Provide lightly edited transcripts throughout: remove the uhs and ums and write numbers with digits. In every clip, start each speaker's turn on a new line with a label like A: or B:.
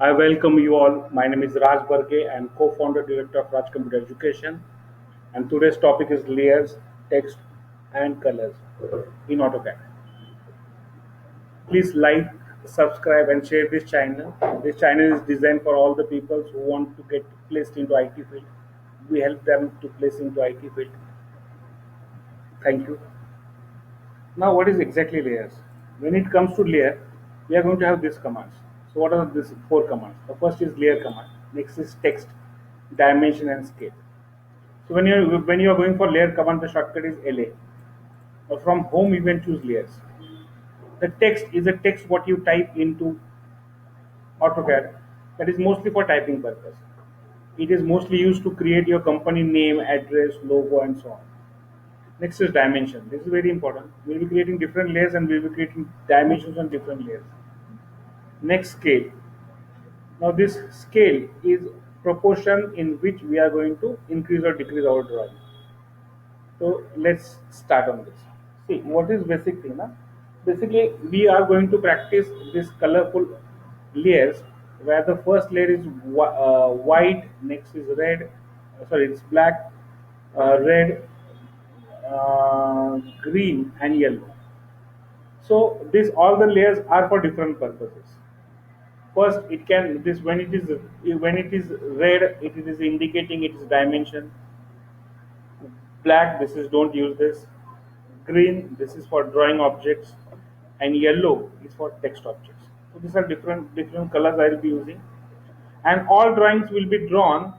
A: I welcome you all. My name is Raj Barge. I am co-founder director of Raj Computer Education, and today's topic is layers, text, and colors in AutoCAD. Please like, subscribe, and share this channel. This channel is designed for all the people who want to get placed into IT field. We help them to place into IT field. Thank you. Now, what is exactly layers? When it comes to layer, we are going to have these commands. So, what are these four commands? The first is layer command. Next is text, dimension, and scale. So, when you are going for layer command, the shortcut is LA. Or from home, you can choose layers. The text is a text what you type into AutoCAD. That is mostly for typing purpose. It is mostly used to create your company name, address, logo, and so on. Next is dimension. This is very important. We'll be creating different layers and we'll be creating dimensions on different layers. Next, scale. Now this scale is proportion in which we are going to increase or decrease our drawing. So let's start on this. See what is basic thing now. Basically, we are going to practice this colorful layers where the first layer is white, next is red, sorry, it's black, red, green, and yellow. So this all the layers are for different purposes. First, it can this when it is red, it is indicating its dimension. Black, this is don't use this. Green, this is for drawing objects, and yellow is for text objects. So these are different colors I will be using, and all drawings will be drawn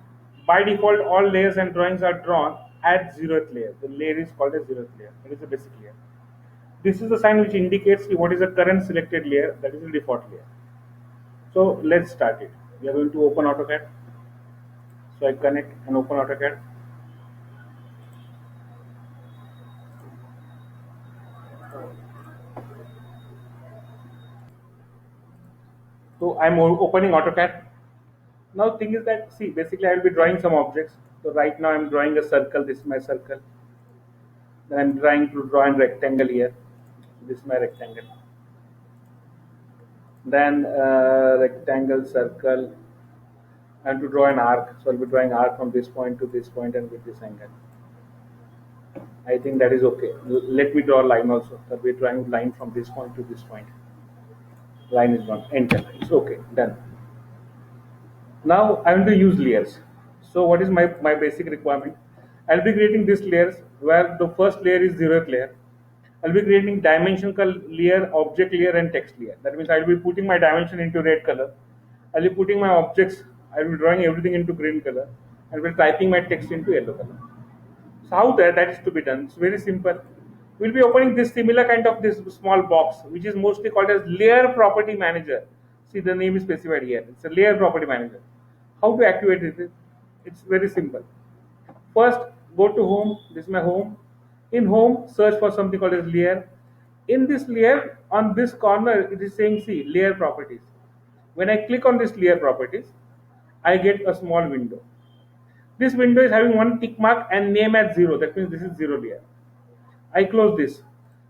A: by default. All layers and drawings are drawn at zeroth layer. The layer is called as zeroth layer. It is a basic layer. This is the sign which indicates what is the current selected layer. That is the default layer. So let's start it. We are going to open AutoCAD. So I connect and open AutoCAD. So I'm opening AutoCAD. Now thing is that see basically I will be drawing some objects. So right now I'm drawing a circle. This is my circle. Then I'm trying to draw a rectangle here. This is my rectangle. Then rectangle, circle, and to draw an arc. So I'll be drawing arc from this point to this point and with this angle. I think that is okay. Let me draw a line also. So I'll be drawing line from this point to this point. Line is drawn. Enter. It's okay. Done. Now I want to use layers. So what is my basic requirement? I'll be creating these layers where the first layer is zeroth layer. I'll be creating dimensional layer, object layer, and text layer. That means I'll be putting my dimension into red color. I'll be putting my objects. I'll be drawing everything into green color, and we're typing my text into yellow color. So how that is to be done? It's very simple. We'll be opening this similar kind of this small box, which is mostly called as layer property manager. See the name is specified here. It's a layer property manager. How to activate it? It's very simple. First, go to home. This is my home. In home, search for something called as layer. In this layer, on this corner, it is saying see layer properties. When I click on this layer properties, I get a small window. This window is having one tick mark and name as zero. That means this is zero layer. I close this.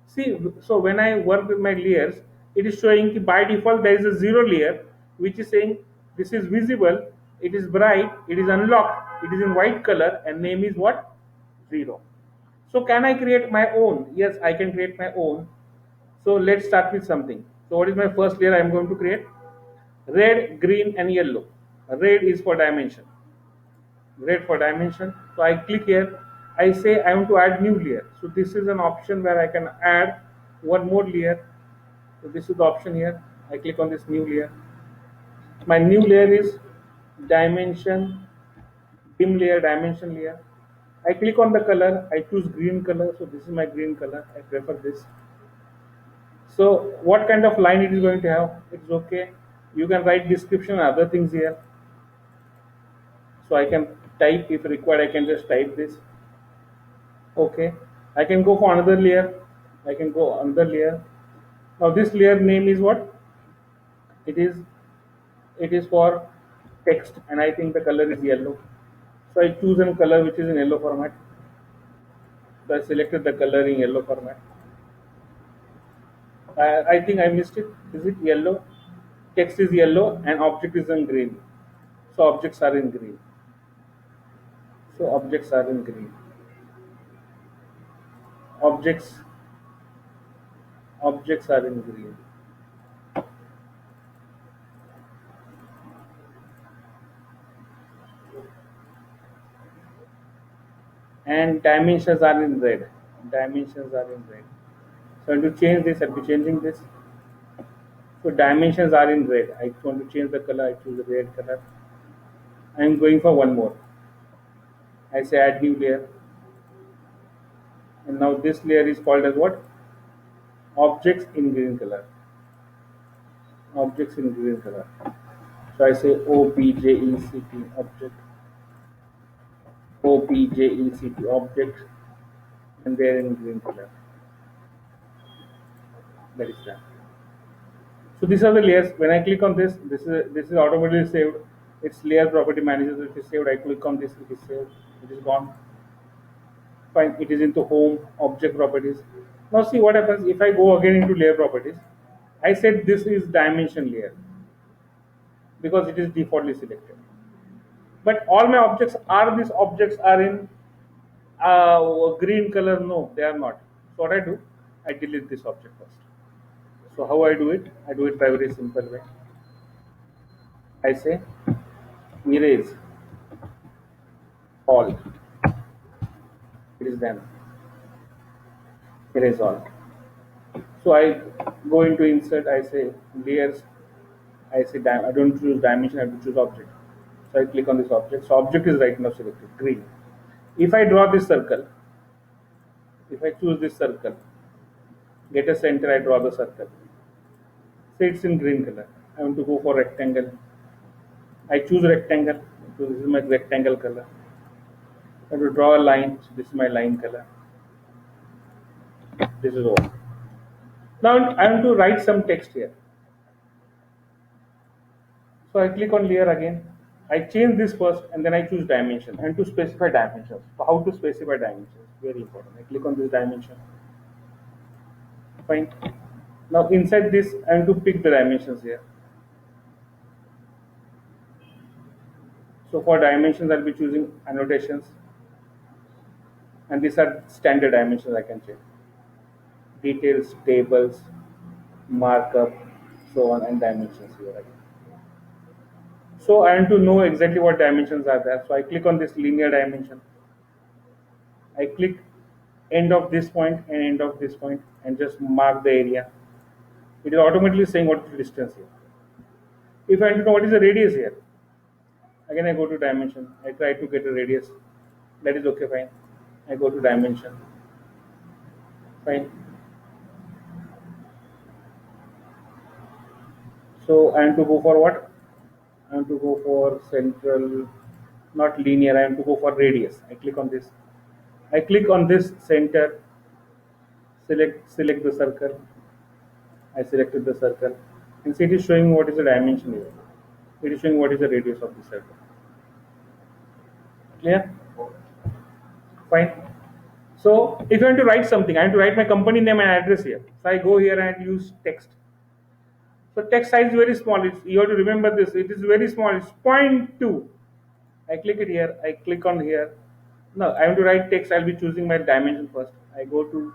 A: See, so when I work with my layers, it is showing by default there is a zero layer which is saying this is visible, it is bright, it is unlocked, it is in white color, and name is what? Zero. So can I create my own? Yes, I can create my own. So let's start with something. So what is my first layer I am going to create? Red, green, and yellow. Red is for dimension. Red for dimension. So I click here. I say I want to add new layer. So this is an option where I can add one more layer. So this is the option here. I click on this new layer. My new layer is dimension, dim layer, dimension layer. I click on the color. I choose green color. So this is my green color. I prefer this. So what kind of line it is going to have? It's okay. You can write description and other things here. So I can type if required. I can just type this. Okay, I can go for another layer. I can go another layer. Now this layer name is what? It is it is for text, and I think the color is yellow. So I choose a color which is in yellow format. So I selected the color in yellow format. I think I missed it. Is it yellow? text is yellow and object is in green. So objects are in green. So objects are in green. Objects objects are in green. And dimensions are in red. Dimensions are in red. So I want to change this, I'll be changing this. So dimensions are in red. I want to change the color, I choose the red color. I am going for one more. I say add new layer. And now this layer is called as what? Objects in green color. Objects in green color. So I say OBJECT object. OBJECT object, and they are in green color. That is done. So these are the layers. When I click on this is automatically saved. It's layer property manager. It is saved. I click on this. It is saved. It is gone. Fine. It is into home object properties. Now see what happens if I go again into layer properties. I said this is dimension layer because it is defaultly selected. But all my objects are these objects are in green color. No, they are not. So what I do, I delete this object first. So how I do it? I do it by very simple way. I say erase all. It is done. Erase all. So I go into insert. I say layers. I say I don't choose dimension. I have to choose object. So I click on this object. So object is right now selected green. If I draw this circle, if I choose this circle, get a center. I draw the circle. Say it's in green color. I want to go for rectangle. I choose rectangle. So this is my rectangle color. I have to draw a line. So this is my line color. This is all. Now I want to write some text here. So I click on layer again. I change this first and then I choose dimension and to specify dimensions. So how to specify dimensions? Very important. I click on this dimension. Fine. Now inside this I want to pick the dimensions here. So for dimensions I'll be choosing annotations and these are standard dimensions I can check. Details, tables, markup, so on and dimensions here again. So I want to know exactly what dimensions are there. So I click on this linear dimension. I click end of this point and end of this point and just mark the area. It is automatically saying what is the distance here. If I want to know what is the radius here, again I go to dimension. I try to get a radius. That is okay, fine. I go to dimension. Fine. So I want to go for what? I want to go for central, not linear. I want to go for radius. I click on this. I click on this center. Select the circle. I selected the circle, and see it is showing what is the dimension here. It is showing what is the radius of the circle. Clear? Fine. So if I want to write something, I want to write my company name and address here. So I go here and use text. So text size is very small. You have to remember this. It is very small. It's 0.2. I click it here. I click on here. No, I want to write text. I'll be choosing my dimension first. I go to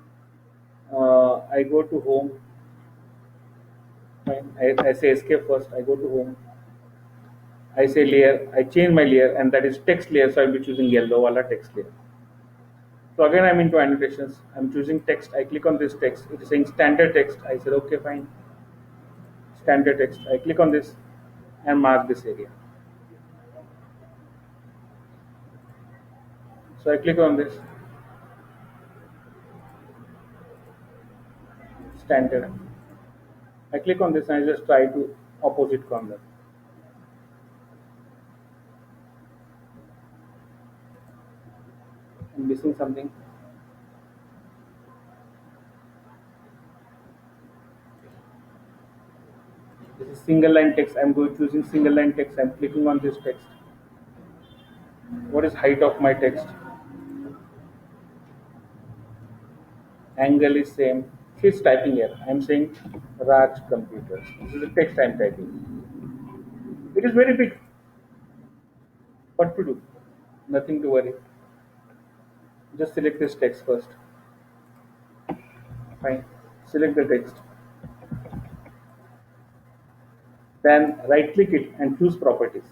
A: home. Fine. I say escape first. I go to home. I say layer. I change my layer, and that is text layer. So I'll be choosing yellow wala text layer. So again, I'm into annotations. I'm choosing text. I click on this text. It is saying standard text. I said okay, fine. Standard text. I click on this and mark this area. So I click on this standard. I click on this and I just try to opposite corner. I'm missing something. This is single line text. I'm going choosing single line text. I'm clicking on this text. What is height of my text? Angle is same. She's typing here. I'm saying Raj Computers. This is the text I'm typing. It is very big. What to do? Nothing to worry. Just select this text first. Fine. Select the text. Then right click it and choose properties.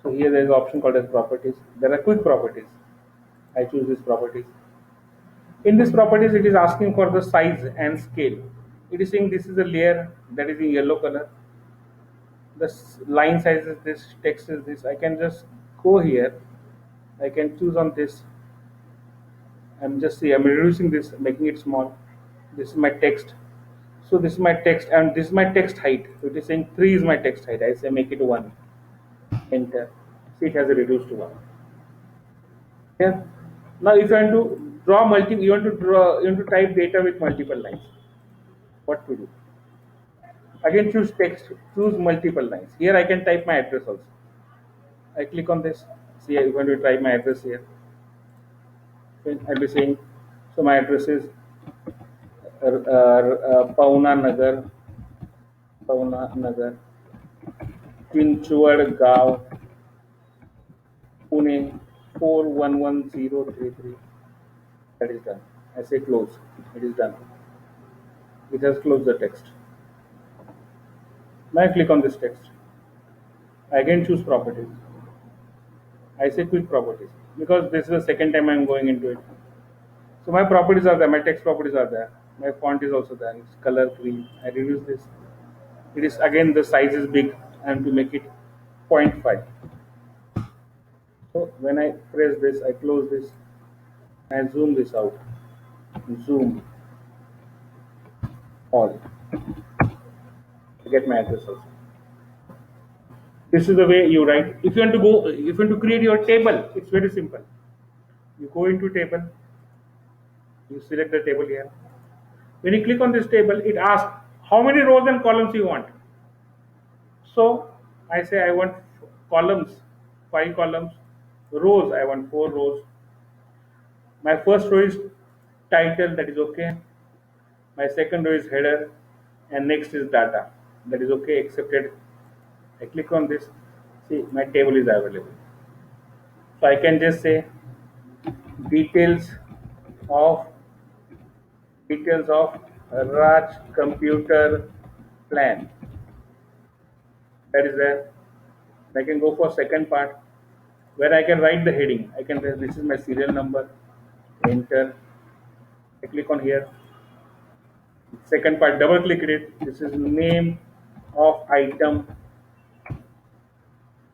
A: So here there is an option called as properties. There are quick properties. I choose this properties. In this properties, it is asking for the size and scale. It is saying this is a layer that is in yellow color. The line size is this, text is this. I can just go here. I can choose on this. I'm reducing this, making it small. This is my text. So this is my text, and this is my text height. So it is saying 3 is my text height. I say make it 1. Enter. See, it has reduced to 1. Yeah. Now if you want to draw you want to type data with multiple lines. What to do? Again, choose text, choose multiple lines. Here I can type my address also. I click on this. See, I'm going to type my address here. Okay, I'll be saying, so my address is Pauna Nagar, Chinchwad Gaon, Pune 411033. That is done. I say close. It is done. It has closed the text. Now I click on this text. I again choose properties. I say quick properties because this is the second time I'm going into it. So my properties are there, my text properties are there. My font is also there. It's color green. I reduce this. It is again the size is big and to make it zero point 0.5. So when I press this, I close this, I zoom this out. Zoom all. To get my address also. This is the way you write. If you want to create your table, it's very simple. You go into table, you select the table here. When you click on this table, it asks how many rows and columns you want. So I say I want columns, 5 columns, rows, I want 4 rows. My first row is title, that is okay. My second row is header, and next is data, that is okay, accepted. I click on this, see my table is available. So I can just say details of Raj computer plan. That is there. I can go for second part where I can write the heading. I can say this is my serial number. Enter. I click on here. Second part, double click it. This is name of item.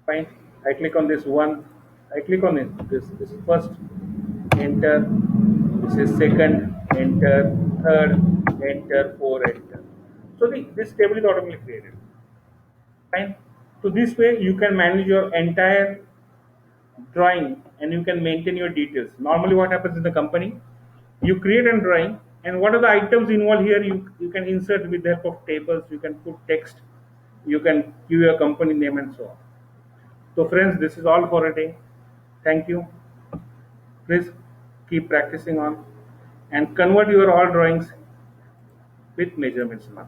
A: Fine. I click on this one. I click on it. This is first. Enter. This is second. Enter. Third. Enter. Four. Enter. So this table is automatically created. Fine. So this way you can manage your entire drawing and you can maintain your details. Normally what happens in the company, you create a drawing and what are the items involved here, you can insert with the help of tables, you can put text, you can give your company name and so on. So friends, this is all for a day. Thank you. Please keep practicing on and convert your all drawings with measurements now.